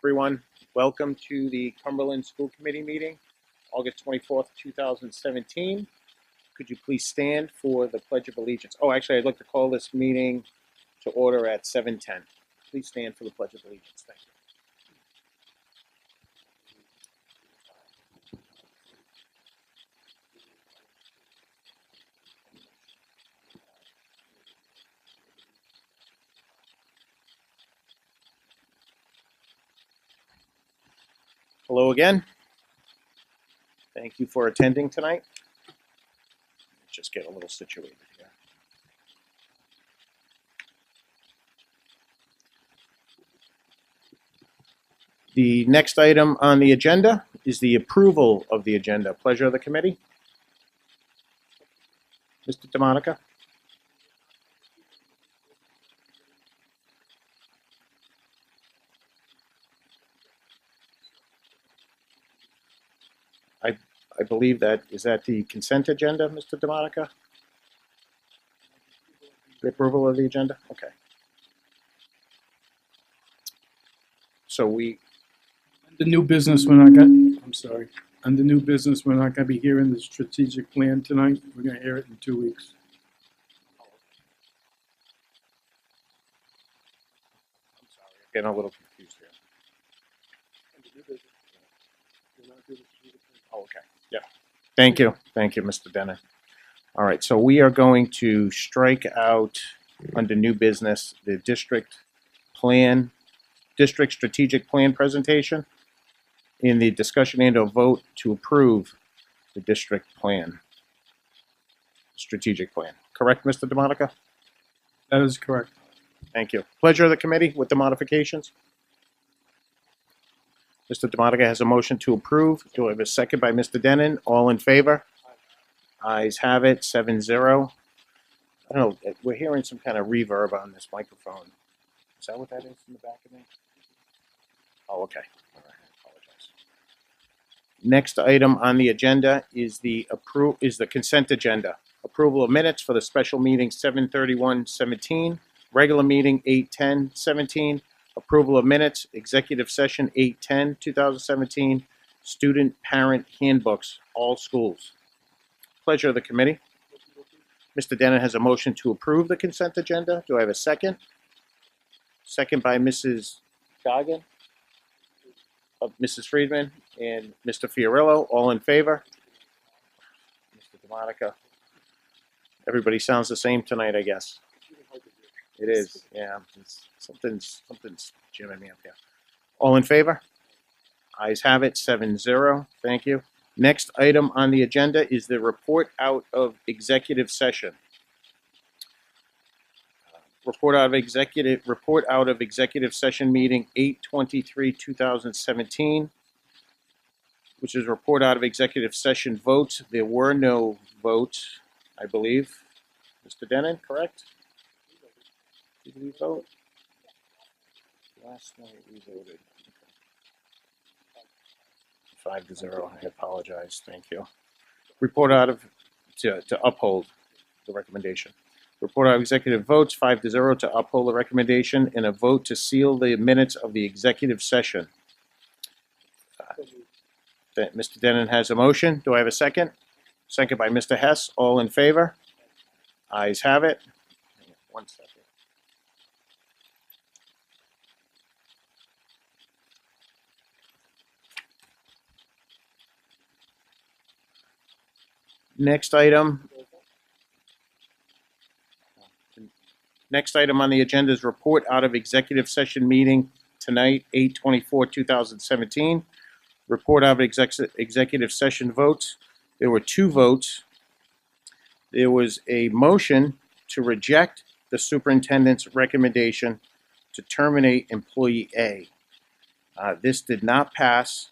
Everyone, welcome to the Cumberland School Committee meeting, August 24th, 2017. Could you please stand for the Pledge of Allegiance? Oh, actually, I'd like to call this meeting to order at 7:10. Please stand for the Pledge of Allegiance. Thank you. Hello again. Thank you for attending tonight. Just get a little situated here. The next item on the agenda is the approval of the agenda. Pleasure of the committee. Mr. DeMonica. I believe is that the consent agenda, Mr. DeMonica? The approval of the agenda? Okay. So The new business, we're not going, I'm sorry. On the new business, we're not going to be hearing the strategic plan tonight. We're going to hear it in 2 weeks. I'm sorry, I'm getting a little confused here. Oh, okay. Yeah. Thank you, Mr. Dennis. All right, so we are going to strike out under new business the district strategic plan presentation in the discussion and a vote to approve the district plan, strategic plan. Correct, Mr. DeMonica? That is correct. Thank you. Pleasure of the committee with the modifications. Mr. DeMonica has a motion to approve. Do I have a second by Mr. Denon? All in favor? Ayes have it, 7-0. I don't know, we're hearing some kind of reverb on this microphone. Is that what that is in the back of me? Oh, okay. All right, I apologize. Next item on the agenda is the consent agenda. Approval of minutes for the special meeting 7/31/17, regular meeting 8/10/17, approval of minutes, executive session 8/10/2017, student parent handbooks, all schools. Pleasure of the committee. Mr. Denon has a motion to approve the consent agenda. Do I have a second? Second by Mrs. Goggin, Mrs. Friedman, and Mr. Fiorillo. All in favor? Mr. DeMonica. Everybody sounds the same tonight, I guess. It is, yeah. Something's jamming me up here. All in favor? Ayes have it, 7-0. Thank you. Next item on the agenda is the report out of executive session. Report out of executive session meeting 8/23/2017, which is report out of executive session votes. There were no votes, I believe. Mr. Denon, correct? Did we vote? Last night we voted. 5-0. I apologize. Thank you. Report out of to uphold the recommendation. Report out of executive votes 5-0 to uphold the recommendation, and a vote to seal the minutes of the executive session. Mr. Denon has a motion. Do I have a second? Second by Mr. Hess. All in favor? Ayes have it. 1 second. Next item on the agenda is report out of executive session meeting tonight, 8/24/2017. Report out of executive session votes. There were 2 votes. There was a motion to reject the superintendent's recommendation to terminate employee A. This did not pass.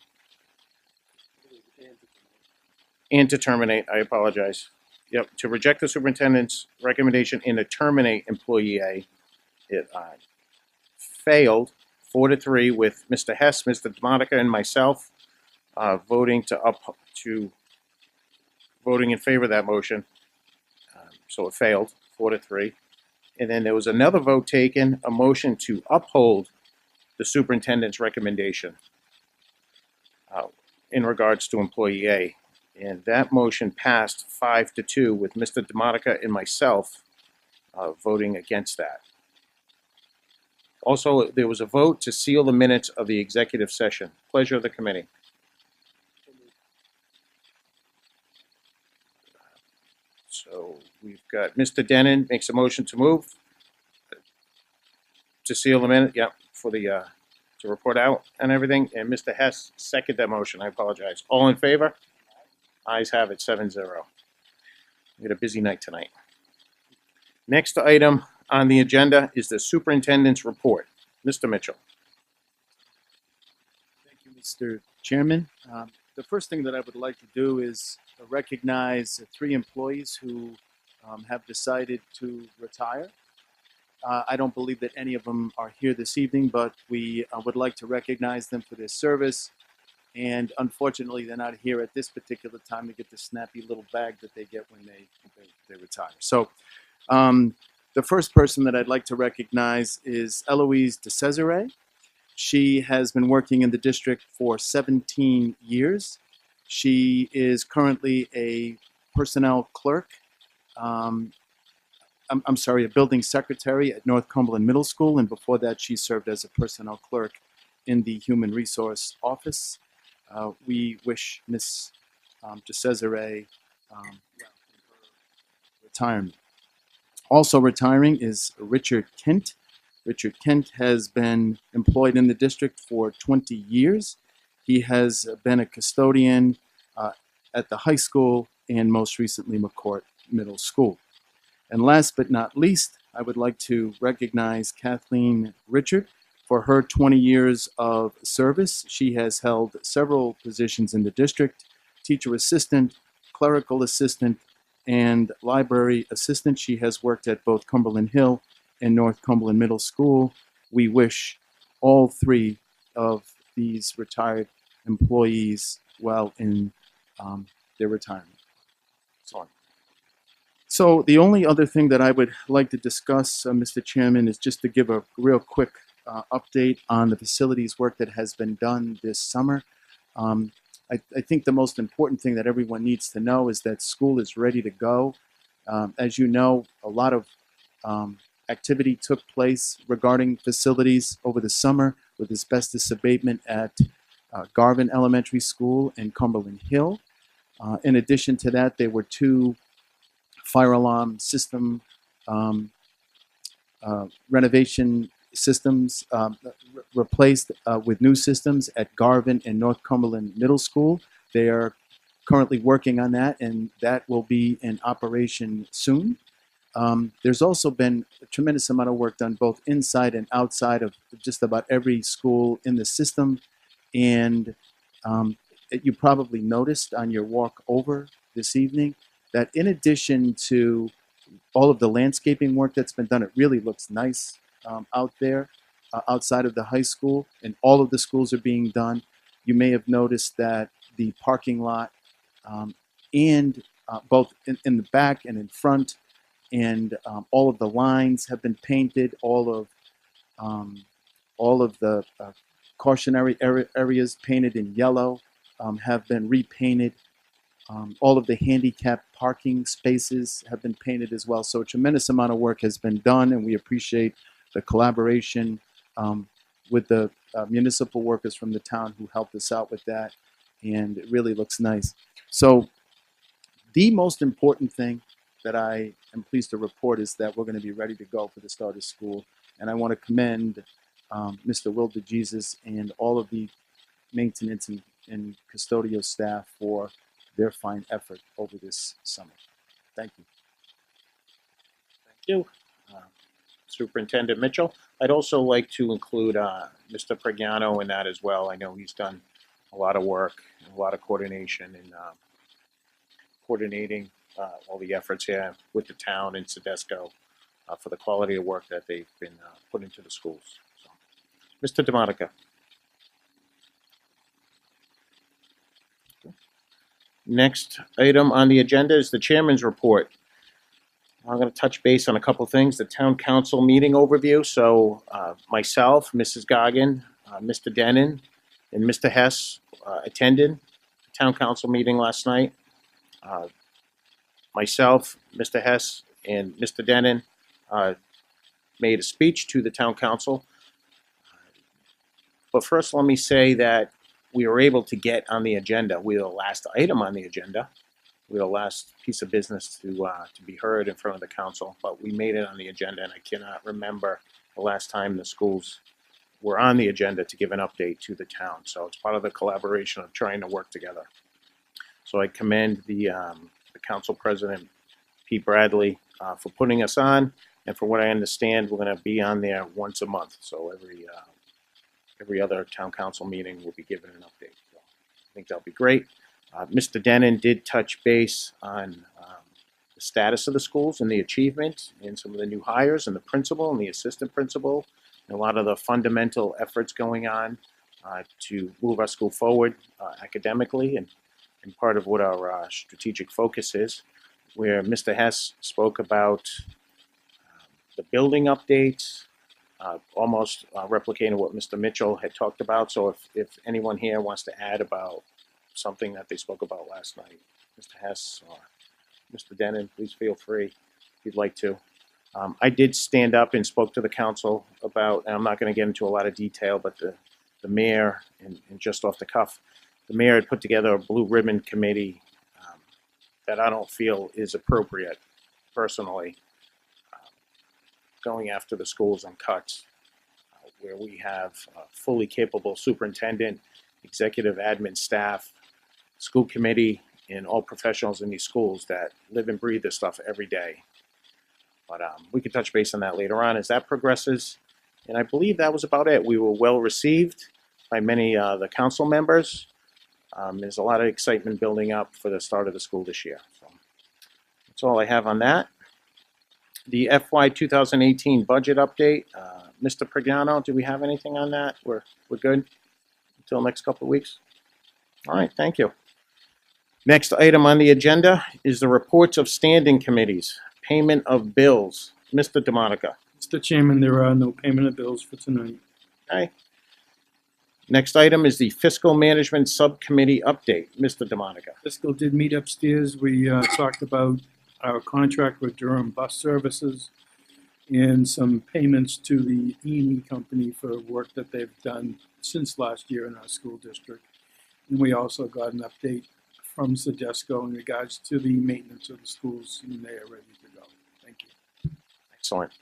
And to terminate, I apologize. Yep, to reject the superintendent's recommendation and to terminate employee A. It failed 4-3 with Mr. Hess, Mr. DeMonica, and myself voting in favor of that motion. So it failed 4-3. And then there was another vote taken, a motion to uphold the superintendent's recommendation in regards to employee A. And that motion passed 5-2 with Mr. DeMonica and myself voting against that. Also, there was a vote to seal the minutes of the executive session. Pleasure of the committee. So we've got Mr. Denon makes a motion to move to seal the minute, yep, for the to report out and everything. And Mr. Hess seconded that motion. I apologize. All in favor? Ayes have it, 7-0. We had a busy night tonight. Next item on the agenda is the superintendent's report. Mr. Mitchell. Thank you, Mr. Chairman. The first thing that I would like to do is recognize 3 employees who have decided to retire. I don't believe that any of them are here this evening, but we would like to recognize them for their service. And unfortunately, they're not here at this particular time to get the snappy little bag that they get when they retire. So the first person that I'd like to recognize is Eloise DeCesare. She has been working in the district for 17 years. She is currently a personnel clerk. I'm sorry, a building secretary at North Cumberland Middle School, and before that, she served as a personnel clerk in the Human Resource Office. We wish Ms. DeCesare retirement. Also retiring is Richard Kent. Richard Kent has been employed in the district for 20 years. He has been a custodian at the high school and most recently McCourt Middle School. And last but not least, I would like to recognize Kathleen Richard for her 20 years of service. She has held several positions in the district: teacher assistant, clerical assistant, and library assistant. She has worked at both Cumberland Hill and North Cumberland Middle School. We wish all 3 of these retired employees well in their retirement. So the only other thing that I would like to discuss, Mr. Chairman, is just to give a real quick update on the facilities work that has been done this summer. I think the most important thing that everyone needs to know is that school is ready to go. As you know, a lot of activity took place regarding facilities over the summer with asbestos abatement at Garvin Elementary School and Cumberland Hill. In addition to that, there were 2 fire alarm system renovation systems replaced with new systems at Garvin and North Cumberland Middle School. They are currently working on that, and that will be in operation soon. There's also been a tremendous amount of work done both inside and outside of just about every school in the system. And you probably noticed on your walk over this evening that in addition to all of the landscaping work that's been done, it really looks nice out there outside of the high school, and all of the schools are being done. You may have noticed that the parking lot and both in the back and in front, and all of the lines have been painted. All of the cautionary areas painted in yellow have been repainted. All of the handicap parking spaces have been painted as well. So a tremendous amount of work has been done, and we appreciate the collaboration with the municipal workers from the town who helped us out with that, and it really looks nice. So the most important thing that I am pleased to report is that we're going to be ready to go for the start of school, and I want to commend Mr. Will DeJesus and all of the maintenance and custodial staff for their fine effort over this summer. Thank you. Thank you. Superintendent Mitchell. I'd also like to include Mr. Pregnano in that as well. I know he's done a lot of work, a lot of coordination in coordinating all the efforts here with the town and Sedesco for the quality of work that they've been put into the schools. So, Mr. DeMonica. Next item on the agenda is the chairman's report. I'm going to touch base on a couple things. The town council meeting overview. So myself, Mrs. Goggin, Mr. Denon, and Mr. Hess attended the town council meeting last night. Myself, Mr. Hess, and Mr. Denon made a speech to the town council. But first, let me say that we were able to get on the agenda. We were the last item on the agenda. We were the last piece of business to be heard in front of the council, but we made it on the agenda, and I cannot remember the last time the schools were on the agenda to give an update to the town. So it's part of the collaboration of trying to work together. So I commend the council president, Pete Bradley, for putting us on, and for what I understand, we're going to be on there once a month. So every other town council meeting will be given an update. So I think that'll be great. Mr. Denon did touch base on the status of the schools and the achievement and some of the new hires and the principal and the assistant principal and a lot of the fundamental efforts going on to move our school forward academically and part of what our strategic focus is, where Mr. Hess spoke about the building updates, almost replicating what Mr. Mitchell had talked about. So if anyone here wants to add about something that they spoke about last night, Mr. Hess or Mr. Denon, please feel free if you'd like to. I did stand up and spoke to the council about, and I'm not going to get into a lot of detail, but the mayor, and just off the cuff, the mayor had put together a blue ribbon committee that I don't feel is appropriate, personally, going after the schools on cuts, where we have a fully capable superintendent, executive admin staff, school committee, and all professionals in these schools that live and breathe this stuff every day. But we can touch base on that later on as that progresses. And I believe that was about it. We were well received by many of the council members. There's a lot of excitement building up for the start of the school this year. So that's all I have on that. The FY 2018 budget update. Mr. Pregnano, do we have anything on that? We're good until next couple of weeks? All right, thank you. Next item on the agenda is the reports of standing committees, payment of bills. Mr. DeMonica. Mr. Chairman, there are no payment of bills for tonight. Okay. Next item is the fiscal management subcommittee update. Mr. DeMonica. Fiscal did meet upstairs. We talked about our contract with Durham Bus Services and some payments to the E&E company for work that they've done since last year in our school district. And we also got an update from Sedesco in regards to the maintenance of the schools, and they are ready to go. Thank you. Excellent.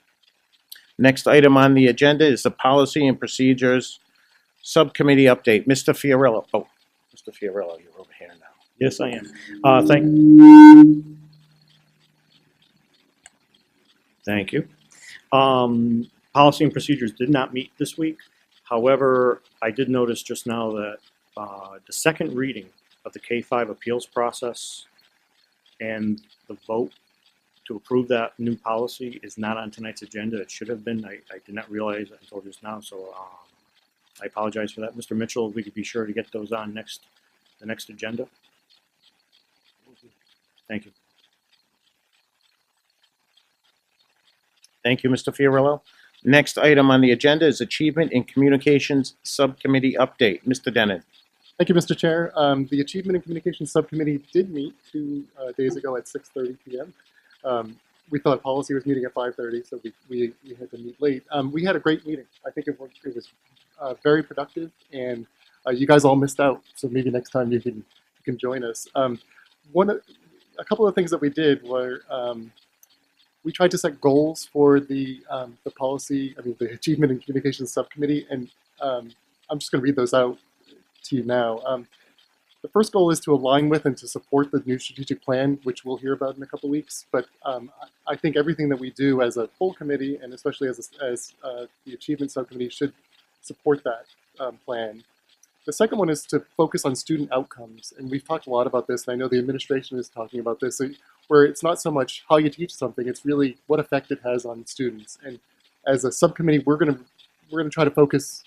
Next item on the agenda is the policy and procedures subcommittee update. Mr. Fiorillo. Oh, Mr. Fiorillo, you're over here now. Yes, I am. Thank you. Policy and procedures did not meet this week. However, I did notice just now that the second reading of the K-5 appeals process and the vote to approve that new policy is not on tonight's agenda. It should have been. I did not realize it until just now, so I apologize for that. Mr. Mitchell, if we could be sure to get those on the next agenda. Thank you. Thank you, Mr. Fiorillo. Next item on the agenda is Achievement in Communications Subcommittee update. Mr. Denon. Thank you, Mr. Chair. The Achievement and Communications Subcommittee did meet 2 days ago at 6:30 p.m. We thought policy was meeting at 5:30, so we had to meet late. We had a great meeting. I think it was very productive, and you guys all missed out. So maybe next time you can join us. A couple of things that we did were we tried to set goals for the policy. The Achievement and Communications Subcommittee, and I'm just going to read those out to you now. The first goal is to align with and to support the new strategic plan, which we'll hear about in a couple of weeks. But I think everything that we do as a full committee, and especially as the Achievement Subcommittee, should support that plan. The second one is to focus on student outcomes, and we've talked a lot about this, and I know the administration is talking about this, where it's not so much how you teach something, it's really what effect it has on students. And as a subcommittee, we're going to try to focus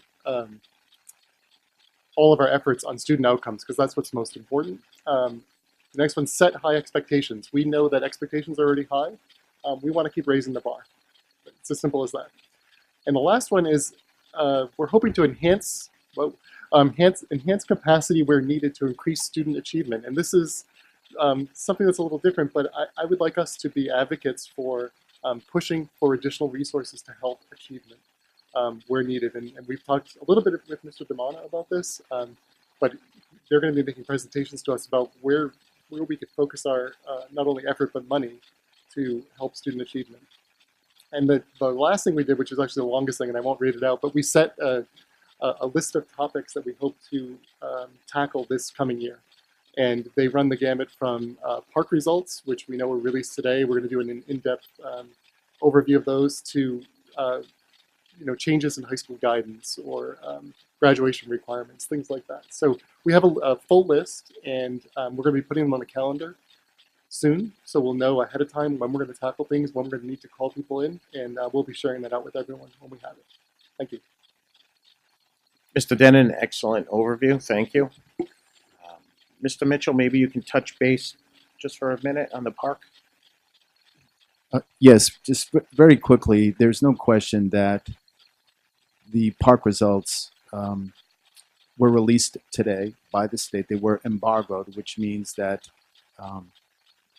all of our efforts on student outcomes, because that's what's most important. The next one, set high expectations. We know that expectations are already high, we want to keep raising the bar. It's as simple as that. And the last one is we're hoping to enhance capacity where needed to increase student achievement. And this is something that's a little different, but I would like us to be advocates for pushing for additional resources to help achievement where needed. And we've talked a little bit with Mr. Damana about this, but they're going to be making presentations to us about where we could focus our not only effort but money to help student achievement. And the last thing we did, which is actually the longest thing, and I won't read it out, but we set a list of topics that we hope to tackle this coming year. And they run the gamut from park results, which we know were released today. We're going to do an in-depth overview of those, to changes in high school guidance or graduation requirements, things like that. So we have a full list, and we're going to be putting them on the calendar soon, so we'll know ahead of time when we're going to tackle things, when we're going to need to call people in, and we'll be sharing that out with everyone when we have it. Thank you. Mr. Denon, excellent overview. Thank you. Mr. Mitchell, maybe you can touch base just for a minute on the park. Yes, just very quickly, there's no question that the park results were released today by the state. They were embargoed, which means that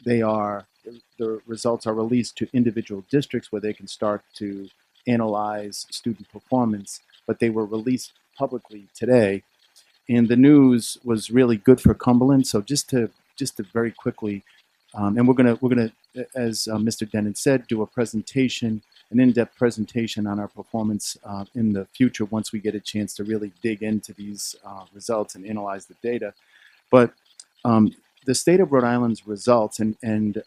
the results are released to individual districts where they can start to analyze student performance, but they were released publicly today. And the news was really good for Cumberland. So just to very quickly, and we're gonna, as Mr. Denon said, do a presentation, an in-depth presentation on our performance in the future once we get a chance to really dig into these results and analyze the data. But the state of Rhode Island's results, and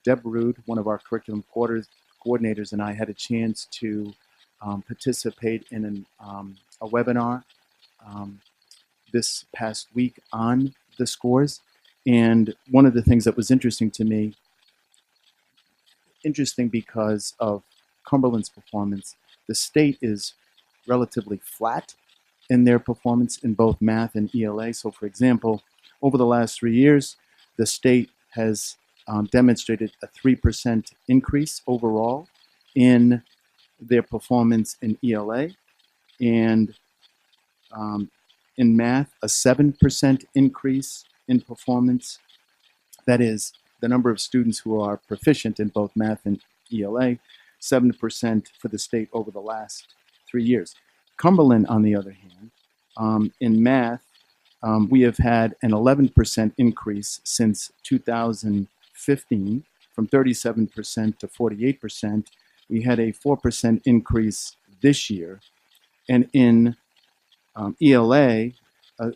Deb Rude, one of our curriculum coordinators, and I had a chance to participate in a webinar this past week on the scores. And one of the things that was interesting to me, interesting because of Cumberland's performance, the state is relatively flat in their performance in both math and ELA. So for example, over the last 3 years, the state has demonstrated a 3% increase overall in their performance in ELA, and in math, a 7% increase in performance. That is the number of students who are proficient in both math and ELA, 7% for the state over the last 3 years. Cumberland, on the other hand, in math, we have had an 11% increase since 2015, from 37% to 48%. We had a 4% increase this year. And in ELA,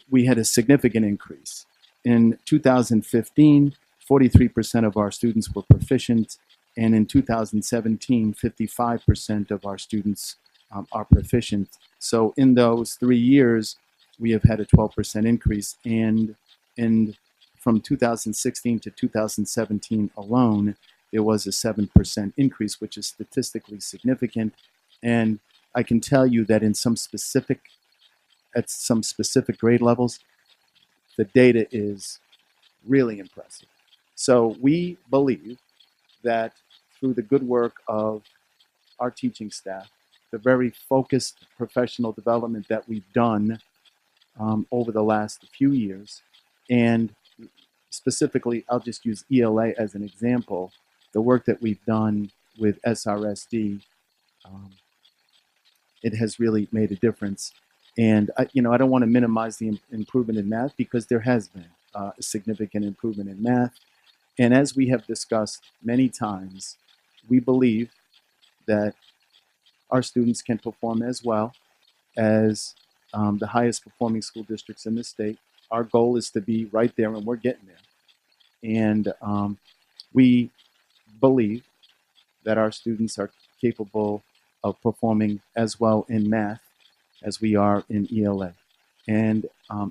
we had a significant increase. In 2015, 43% of our students were proficient, and in 2017, 55% of our students are proficient. So in those 3 years, we have had a 12% increase, and from 2016 to 2017 alone, there was a 7% increase, which is statistically significant. And I can tell you that at some specific grade levels, the data is really impressive. So we believe that through the good work of our teaching staff, the very focused professional development that we've done over the last few years, and specifically, I'll just use ELA as an example, the work that we've done with SRSD, it has really made a difference. And I don't want to minimize the improvement in math, because there has been a significant improvement in math. And as we have discussed many times, we believe that our students can perform as well as the highest performing school districts in the state. Our goal is to be right there, and we're getting there. And we believe that our students are capable of performing as well in math as we are in ELA. And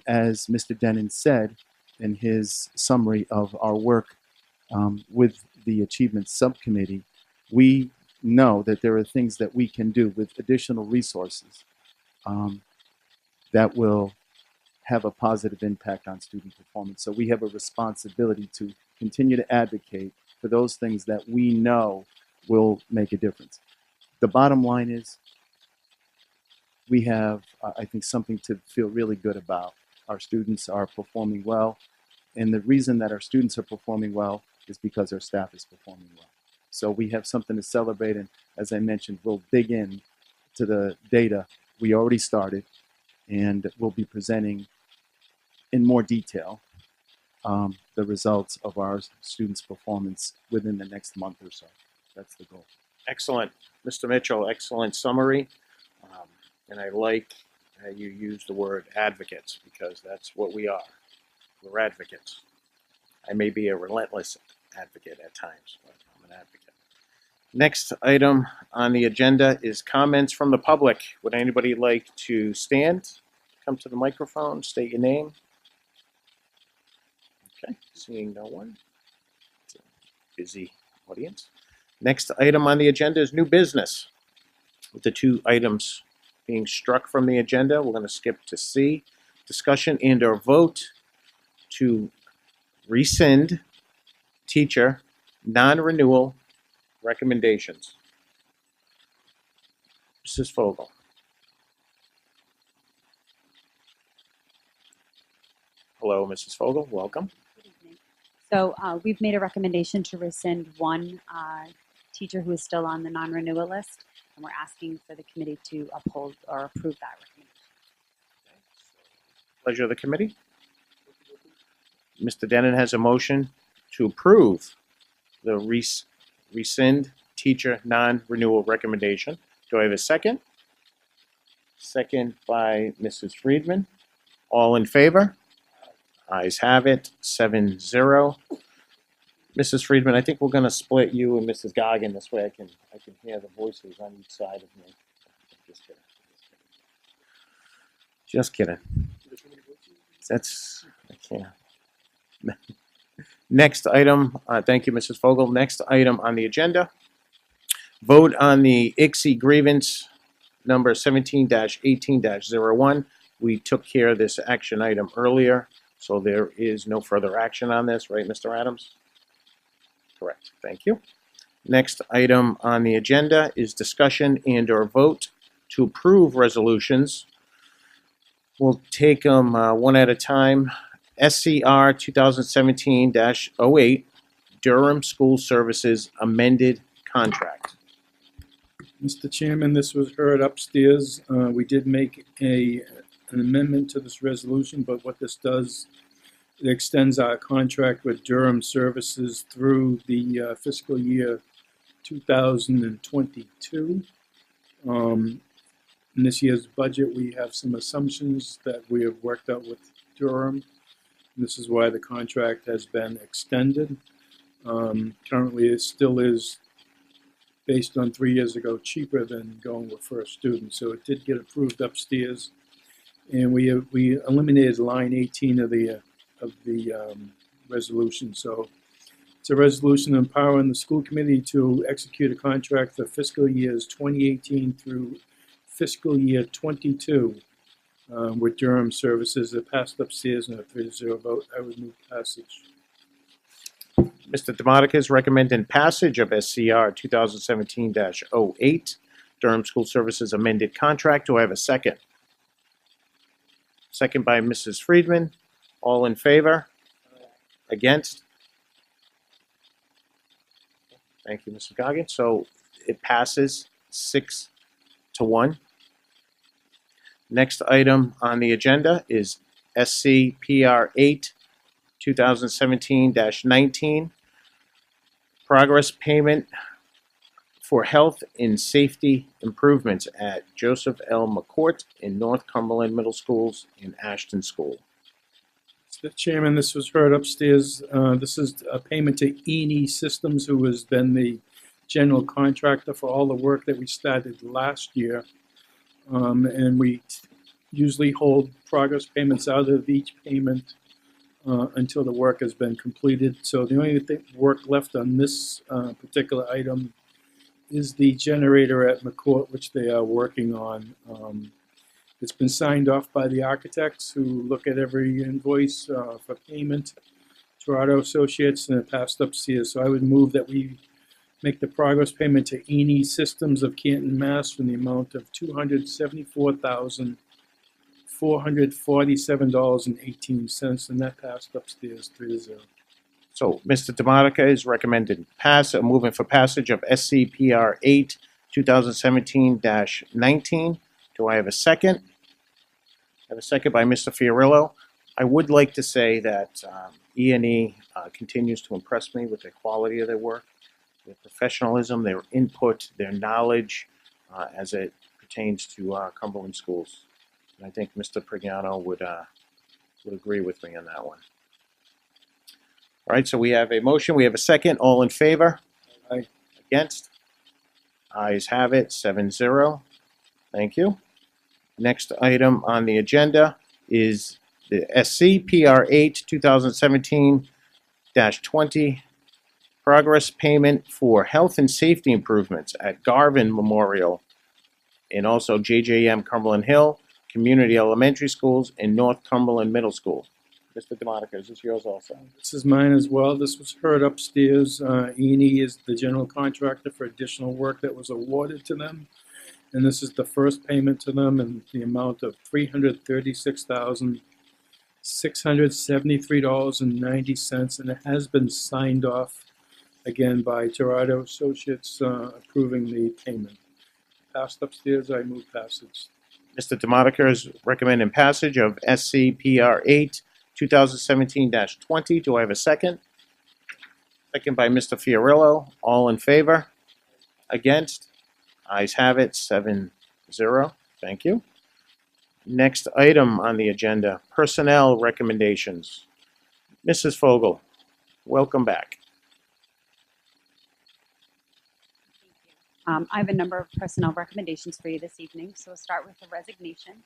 as Mr. Denon said in his summary of our work with the Achievement Subcommittee, we know that there are things that we can do with additional resources that will have a positive impact on student performance. So we have a responsibility to continue to advocate for those things that we know will make a difference. The bottom line is we have, I think, something to feel really good about. Our students are performing well, and the reason that our students are performing well is because our staff is performing well. So we have something to celebrate, and as I mentioned, we'll dig in to the data we already started, and we'll be presenting in more detail the results of our students' performance within the next month or so. That's the goal. Excellent. Mr. Mitchell, excellent summary. And I like how you use the word advocates, because that's what we are. We're advocates. I may be a relentless advocate at times, but I'm an advocate. Next item on the agenda is comments from the public. Would anybody like to stand, come to the microphone, state your name? Okay, seeing no one. It's a busy audience. Next item on the agenda is new business. With the two items being struck from the agenda, we're going to skip to C, discussion and or vote to rescind teacher non-renewal recommendations. Mrs. Fogel. Hello, Mrs. Fogel, welcome. Good evening. So we've made a recommendation to rescind one teacher who is still on the non-renewal list, and we're asking for the committee to uphold or approve that recommendation. Pleasure of the committee. Mr. Denon has a motion to approve the rescind teacher non-renewal recommendation. Do I have a second? Second by Mrs. Friedman. All in favor? Ayes have it, 7-0. Mrs. Friedman, I think we're going to split you and Mrs. Goggin. This way I can hear the voices on each side of me. Just kidding. Just kidding. That's, I can't. Next item, thank you, Mrs. Fogel. Next item on the agenda, vote on the ICSI grievance number 17-18-01. We took care of this action item earlier, so there is no further action on this, right, Mr. Adams? Correct, thank you. Next item on the agenda is discussion and or vote to approve resolutions. We'll take them one at a time. SCR 2017-08, Durham School Services amended contract. Mr. Chairman, this was heard upstairs. We did make an amendment to this resolution, but what this does, it extends our contract with Durham Services through the fiscal year 2022. In this year's budget, we have some assumptions that we have worked out with Durham. This is why the contract has been extended. Currently, it still is, based on 3 years ago, cheaper than going with First Student. So it did get approved upstairs, and we eliminated line 18 of the resolution. So it's a resolution empowering the school committee to execute a contract for fiscal years 2018 through fiscal year 22 with Durham Services. It passed upstairs in a 3-0 vote. I would move passage. Mr. Demotica is recommending passage of SCR 2017-08, Durham School Services amended contract. Do I have a second? Second by Mrs. Friedman. All in favor? Against? Thank you, Mr. Goggin. So it passes 6-1. Next item on the agenda is SCPR 8 2017-19, progress payment for health and safety improvements at Joseph L. McCourt in North Cumberland Middle Schools and Ashton School. Mr. Chairman, this was heard upstairs. This is a payment to E&E Systems, who has been the general contractor for all the work that we started last year. And we usually hold progress payments out of each payment until the work has been completed. So the only work left on this particular item is the generator at McCourt, which they are working on. It's been signed off by the architects who look at every invoice for payment. Torado Associates, and it passed upstairs. So I would move that we make the progress payment to E&E Systems of Canton, Mass. in the amount of $274,447.18, and that passed upstairs 3-0. So Mr. DeMonica is recommended moving for passage of SCPR 8, 2017-19. Do I have a second? I have a second by Mr. Fiorillo. I would like to say that E&E continues to impress me with the quality of their work, their professionalism, their input, their knowledge as it pertains to Cumberland schools. And I think Mr. Prignano would agree with me on that one. All right, so we have a motion, we have a second. All in favor? Aye. Against? Ayes have it, 7-0. Thank you. Next item on the agenda is the SCPR 8, 2017-20, progress payment for health and safety improvements at Garvin Memorial and also JJM Cumberland Hill, Community Elementary Schools, and North Cumberland Middle School. Mr. DeMonica, is this yours also? This is mine as well. This was heard upstairs. E&E is the general contractor for additional work that was awarded to them. And this is the first payment to them in the amount of $336,673.90. And it has been signed off again by Torado Associates approving the payment. Passed upstairs, I move passage. Mr. DeMonica is recommending passage of SCPR 8, 2017-20. Do I have a second? Second by Mr. Fiorillo. All in favor? Against? Ayes have it, 7-0. Thank you. Next item on the agenda, personnel recommendations. Mrs. Fogel, welcome back. I have a number of personnel recommendations for you this evening, so we'll start with the resignation.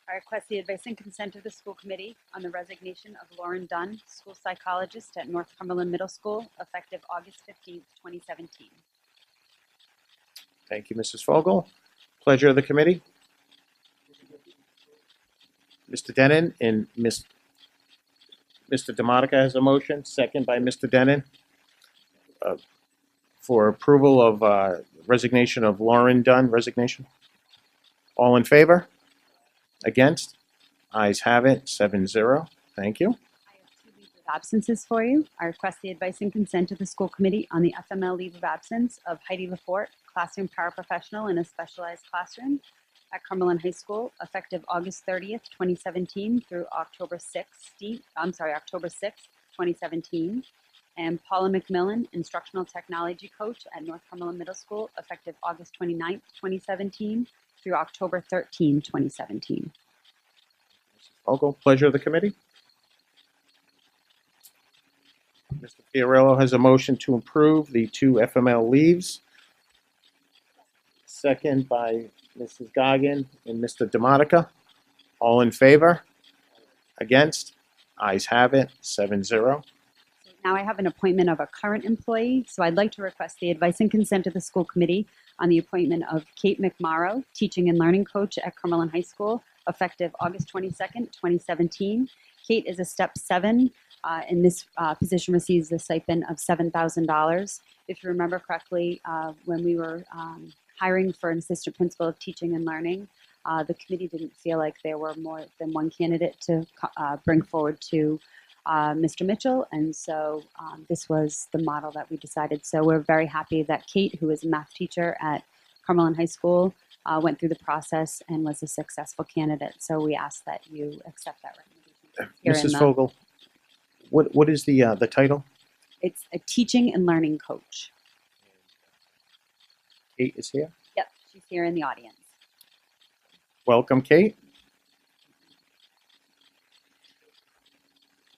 I request the advice and consent of the school committee on the resignation of Lauren Dunn, school psychologist at North Cumberland Middle School, effective August 15th, 2017. Thank you, Mrs. Fogel. Pleasure of the committee. Mr. Denon and Mr. DeMonica has a motion, second by Mr. Denon, for approval of resignation of Lauren Dunn, resignation. All in favor? Against? Ayes have it, 7-0. Thank you. I have 2 leaves of absences for you. I request the advice and consent of the school committee on the FML leave of absence of Heidi Lafort, classroom paraprofessional in a specialized classroom at Cumberland High School, effective August 30th, 2017 through October 6th, 2017. And Paula McMillan, instructional technology coach at North Cumberland Middle School, effective August 29th, 2017 through October 13, 2017. Fogel, pleasure of the committee. Mr. Fiorillo has a motion to approve the 2 FML leaves. Second by Mrs. Goggin and Mr. DeMonica. All in favor? Against? Ayes have it, 7-0. Now I have an appointment of a current employee, so I'd like to request the advice and consent of the school committee on the appointment of Kate McMorrow, teaching and learning coach at Cumberland High School, effective August 22nd, 2017. Kate is a step 7, and this position receives a stipend of $7,000. If you remember correctly, when we were hiring for an assistant principal of teaching and learning, the committee didn't feel like there were more than one candidate to bring forward to Mr. Mitchell, and so this was the model that we decided. So we're very happy that Kate, who is a math teacher at Cumberland High School, went through the process and was a successful candidate. So we ask that you accept that recommendation. Here in Mrs. the- Fogel, what is the title? It's a teaching and learning coach. Kate is here. Yep, she's here in the audience. Welcome, Kate.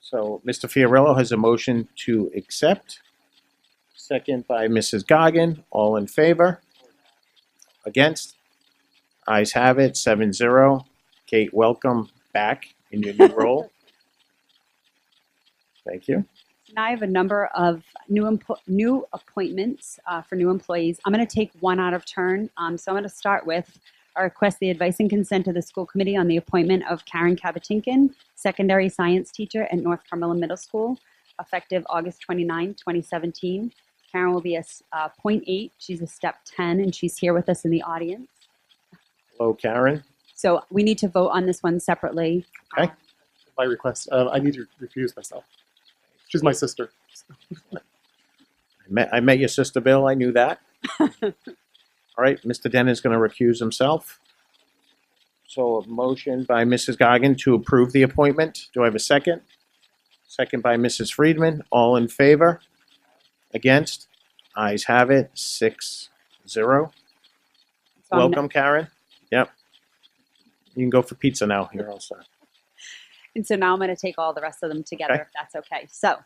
So Mr. Fiorillo has a motion to accept. Second by Mrs. Goggin. All in favor? Against? Ayes have it, 7-0. Kate, welcome back in your new role. Thank you. Now I have a number of new appointments for new employees. I'm going to take one out of turn. So I'm going to start with I request the advice and consent of the school committee on the appointment of Karen Kabatinkin, secondary science teacher at North Cumberland Middle School, effective August 29, 2017. Karen will be a .8. She's a step 10, and she's here with us in the audience. Hello, Karen. So we need to vote on this one separately. Okay. By request, I need to recuse myself. She's my sister. I met your sister, Bill. I knew that. All right, Mr. Denon's going to recuse himself. So a motion by Mrs. Goggin to approve the appointment. Do I have a second? Second by Mrs. Friedman. All in favor? Against? Ayes have it, 6-0. So Welcome, Karen. Yep. You can go for pizza now. You're all set. And so now I'm going to take all the rest of them together, Okay. if that's okay. So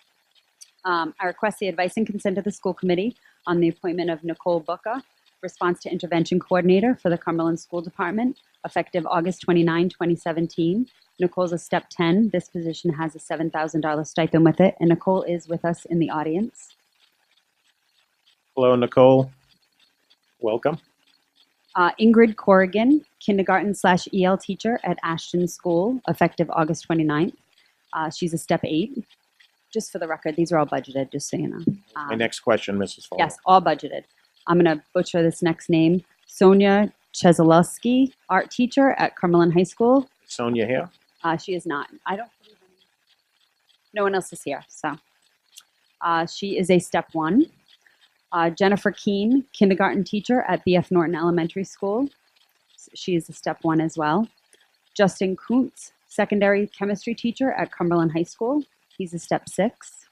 I request the advice and consent of the school committee on the appointment of Nicole Booker, Response to Intervention Coordinator for the Cumberland School Department, effective August 29, 2017. Nicole's a step 10. This position has a $7,000 stipend with it, and Nicole is with us in the audience. Hello, Nicole. Welcome. Ingrid Corrigan, kindergarten/EL teacher at Ashton School, effective August 29th. She's a step 8. Just for the record, these are all budgeted, just so you know. My next question, Mrs. Fuller. Yes, all budgeted. I'm going to butcher this next name. Sonia Cheselowski, art teacher at Cumberland High School. Sonia here. She is not. I don't believe no one else is here. So she is a step 1. Jennifer Keene, kindergarten teacher at BF Norton Elementary School. She is a step 1 as well. Justin Kuntz, secondary chemistry teacher at Cumberland High School. He's a step 6.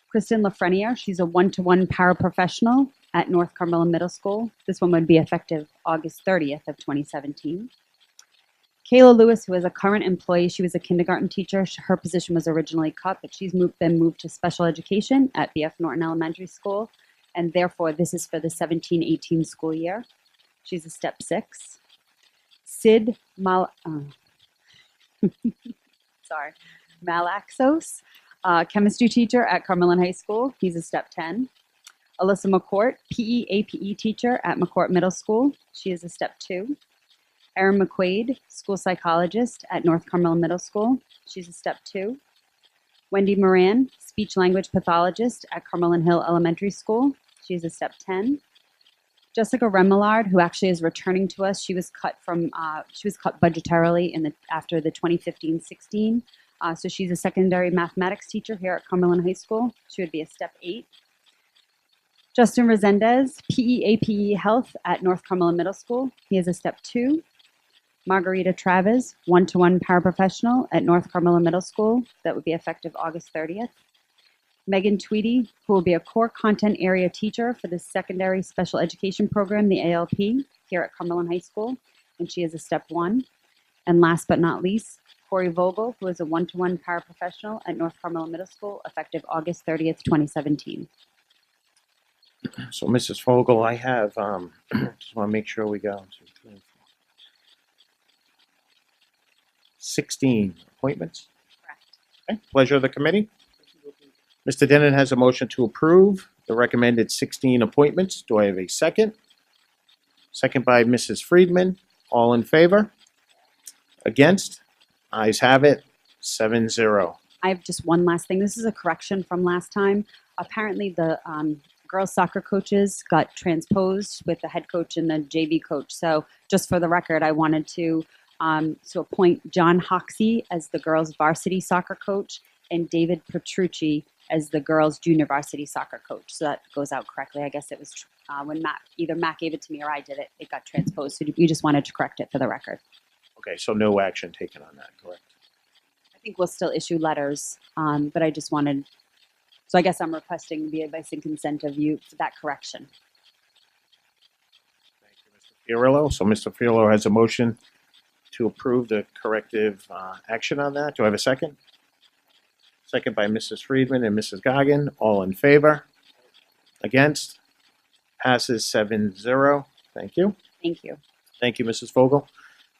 Kristen Lafreniere, she's a 1-to-1 paraprofessional at North Cumberland Middle School. This one would be effective August 30th of 2017. Kayla Lewis, who is a current employee, she was a kindergarten teacher. Her position was originally cut, but she's been moved to special education at BF Norton Elementary School, and therefore this is for the 17-18 school year. She's a step 6. Sid Malaxos, chemistry teacher at Cumberland High School. He's a step 10. Alyssa McCourt, PE/APE teacher at McCourt Middle School. She is a step 2. Erin McQuaid, school psychologist at North Cumberland Middle School. She's a step 2. Wendy Moran, speech language pathologist at Cumberland Hill Elementary School. She's a step 10. Jessica Remillard, who actually is returning to us, she was cut budgetarily after the 2015-16. So she's a secondary mathematics teacher here at Cumberland High School. She would be a step 8. Justin Resendez, PE/APE Health at North Cumberland Middle School. He is a step 2. Margarita Travis, 1-to-1 paraprofessional at North Cumberland Middle School. That would be effective August 30th. Megan Tweedy, who will be a core content area teacher for the secondary special education program, the ALP, here at Cumberland High School, and she is a step 1. And last but not least, Corey Vogel, who is a 1-to-1 paraprofessional at North Cumberland Middle School, effective August 30th, 2017. So, Mrs. Fogel, I have, just want to make sure we go. 2, 3, 4. 16 appointments. Correct. Okay. Pleasure of the committee. Mr. Denon has a motion to approve the recommended 16 appointments. Do I have a second? Second by Mrs. Friedman. All in favor? Against? Ayes have it, 7-0. I have just one last thing. This is a correction from last time. Apparently, the girls soccer coaches got transposed with the head coach and the JV coach. So just for the record, I wanted to appoint John Hoxie as the girls varsity soccer coach and David Petrucci as the girls junior varsity soccer coach. So that goes out correctly. I guess it was when either Matt gave it to me or I did it, it got transposed. So we just wanted to correct it for the record. Okay, so no action taken on that, correct? I think we'll still issue letters, but I just wanted, so I guess I'm requesting the advice and consent of you for that correction. Thank you, Mr. Fiorillo. So Mr. Fiorillo has a motion to approve the corrective action on that. Do I have a second? Second by Mrs. Friedman and Mrs. Goggin. All in favor? Against? Passes 7-0. Thank you. Thank you. Thank you, Mrs. Vogel.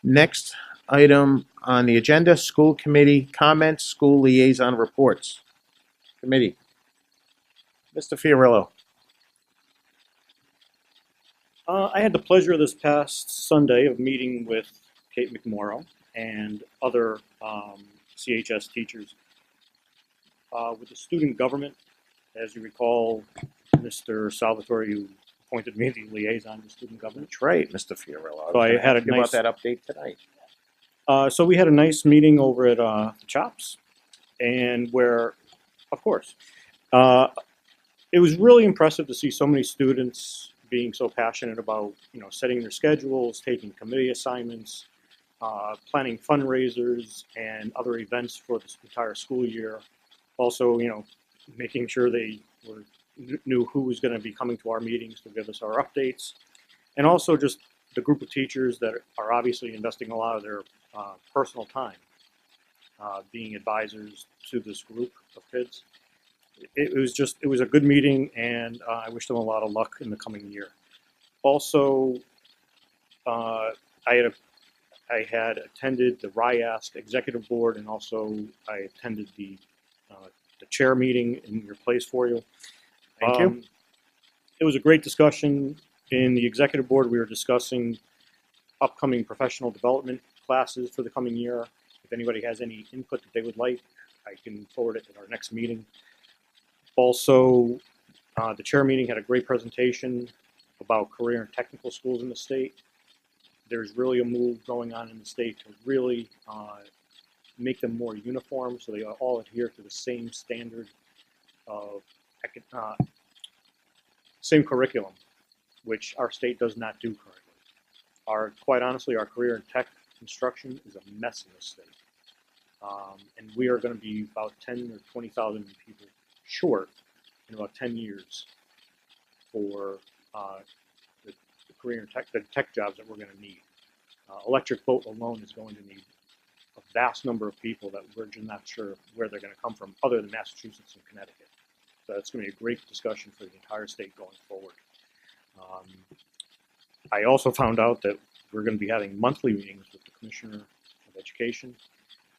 Next item on the agenda, school committee comments, school liaison reports. Committee. Mr. Fiorillo. I had the pleasure this past Sunday of meeting with Kate McMorrow and other CHS teachers. With the student government, as you recall, Mr. Salvatore, you appointed me the liaison to student government. That's right, Mr. Fiorillo. So I was gonna had a ask you nice- about that update tonight. So we had a nice meeting over at the Chops, and where, of course, it was really impressive to see so many students being so passionate about, setting their schedules, taking committee assignments, planning fundraisers and other events for this entire school year. Also, making sure they knew who was going to be coming to our meetings to give us our updates, and also just the group of teachers that are obviously investing a lot of their personal time being advisors to this group of kids. It was a good meeting, and I wish them a lot of luck in the coming year. Also, I had attended the RIASC executive board, and also I attended the chair meeting in your place for you. Thank you. It was a great discussion. In the executive board, we were discussing upcoming professional development classes for the coming year. If anybody has any input that they would like, I can forward it at our next meeting. Also, the chair meeting had a great presentation about career and technical schools in the state. There's really a move going on in the state to really make them more uniform, so they all adhere to the same standard of same curriculum, which our state does not do currently. Quite honestly, our career and tech instruction is a mess in the state. And we are going to be about 10 or 20,000 people short in about 10 years for the career and the tech jobs that we're going to need. Electric boat alone is going to need a vast number of people that we're just not sure where they're going to come from, other than Massachusetts and Connecticut. So it's going to be a great discussion for the entire state going forward. I also found out that we're going to be having monthly meetings with the Commissioner of Education.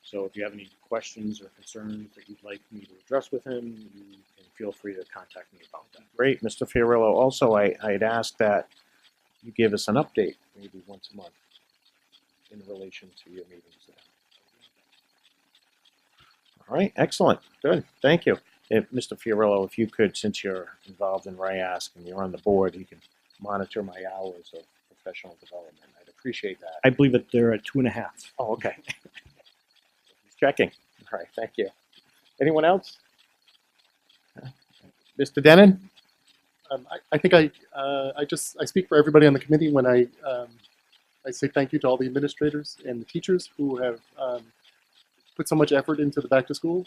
So if you have any questions or concerns that you'd like me to address with him, you can feel free to contact me about that. Great, Mr. Fiorillo. Also, I had asked that you give us an update maybe once a month in relation to your meetings there. All right, excellent. Good. Thank you. Mr. Fiorillo, if you could, since you're involved in RIASC and you're on the board, you can monitor my hours of professional development. I'd appreciate that. I believe that they're at 2.5. Oh, okay. Just checking. All right, thank you. Anyone else? Mr. Denon? I think I speak for everybody on the committee when I say thank you to all the administrators and the teachers who have put so much effort into the back to school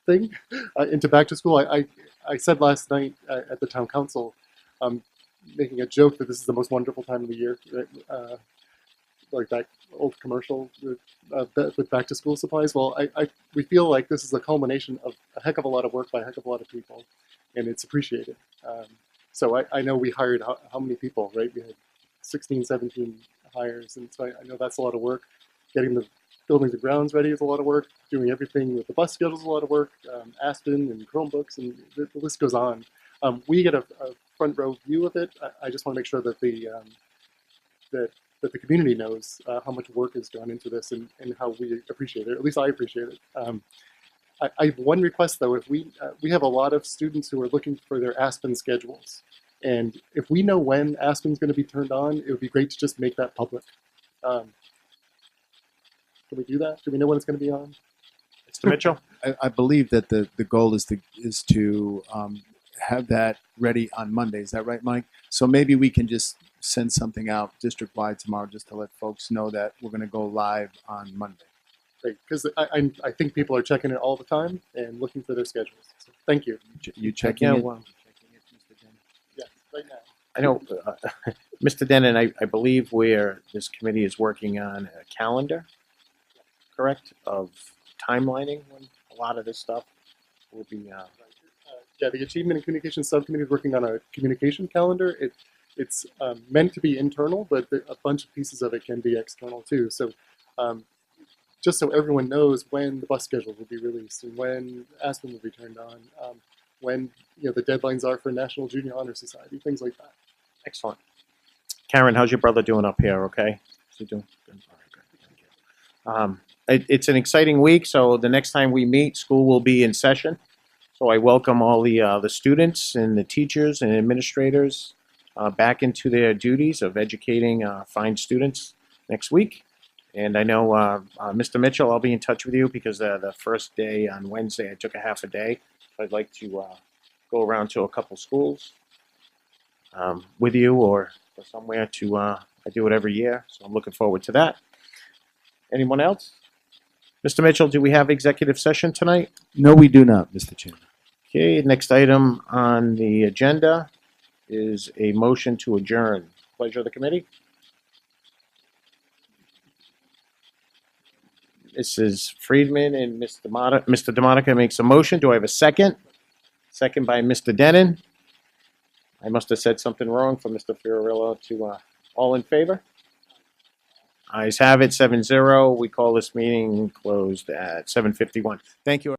thing. Into back to school, I said last night at the town council, making a joke that this is the most wonderful time of the year, like that old commercial with back to school supplies. Well, we feel like this is a culmination of a heck of a lot of work by a heck of a lot of people, and it's appreciated. So I know we hired how many people, right? We had 16, 17 hires, and so I know that's a lot of work. Getting the buildings and grounds ready is a lot of work. Doing everything with the bus schedule is a lot of work. Aspen and Chromebooks, and the list goes on. We get a front row view of it. I just want to make sure that the community knows how much work has gone into this and how we appreciate it. At least I appreciate it. I have one request though. If we have a lot of students who are looking for their Aspen schedules, and if we know when Aspen's going to be turned on, it would be great to just make that public. Can we do that? Do we know when it's going to be on? Mr. Mitchell? I believe that the goal is to have that ready on Monday. Is that right, Mike? So maybe we can just send something out district-wide tomorrow just to let folks know that we're going to go live on Monday. Great, because I think people are checking it all the time and looking for their schedules. So thank you. You checking Yeah, it? well, Yes, right now. I know, Mr. Denon, I believe where this committee is working on a calendar, correct, of timelining when a lot of this stuff will be. Yeah, the Achievement and Communication Subcommittee is working on a communication calendar. It's meant to be internal, but a bunch of pieces of it can be external too. So just so everyone knows when the bus schedule will be released and when Aspen will be turned on, when the deadlines are for National Junior Honor Society, things like that. Excellent. Karen, how's your brother doing up here? Okay, is he doing good? All right, good. Thank you. it's an exciting week. So the next time we meet, school will be in session. So I welcome all the students and the teachers and administrators back into their duties of educating fine students next week. And I know, Mr. Mitchell, I'll be in touch with you because the first day on Wednesday, I took a half a day. I'd like to go around to a couple schools with you or somewhere to, I do it every year, so I'm looking forward to that. Anyone else? Mr. Mitchell, do we have executive session tonight? No, we do not, Mr. Chairman. Okay, next item on the agenda is a motion to adjourn. Pleasure of the committee. Mrs. Friedman and Mr. DeMonica makes a motion. Do I have a second? Second by Mr. Denon. I must have said something wrong for Mr. Fiorillo to, all in favor? Ayes have it, 7-0. We call this meeting closed at 7:51. Thank you.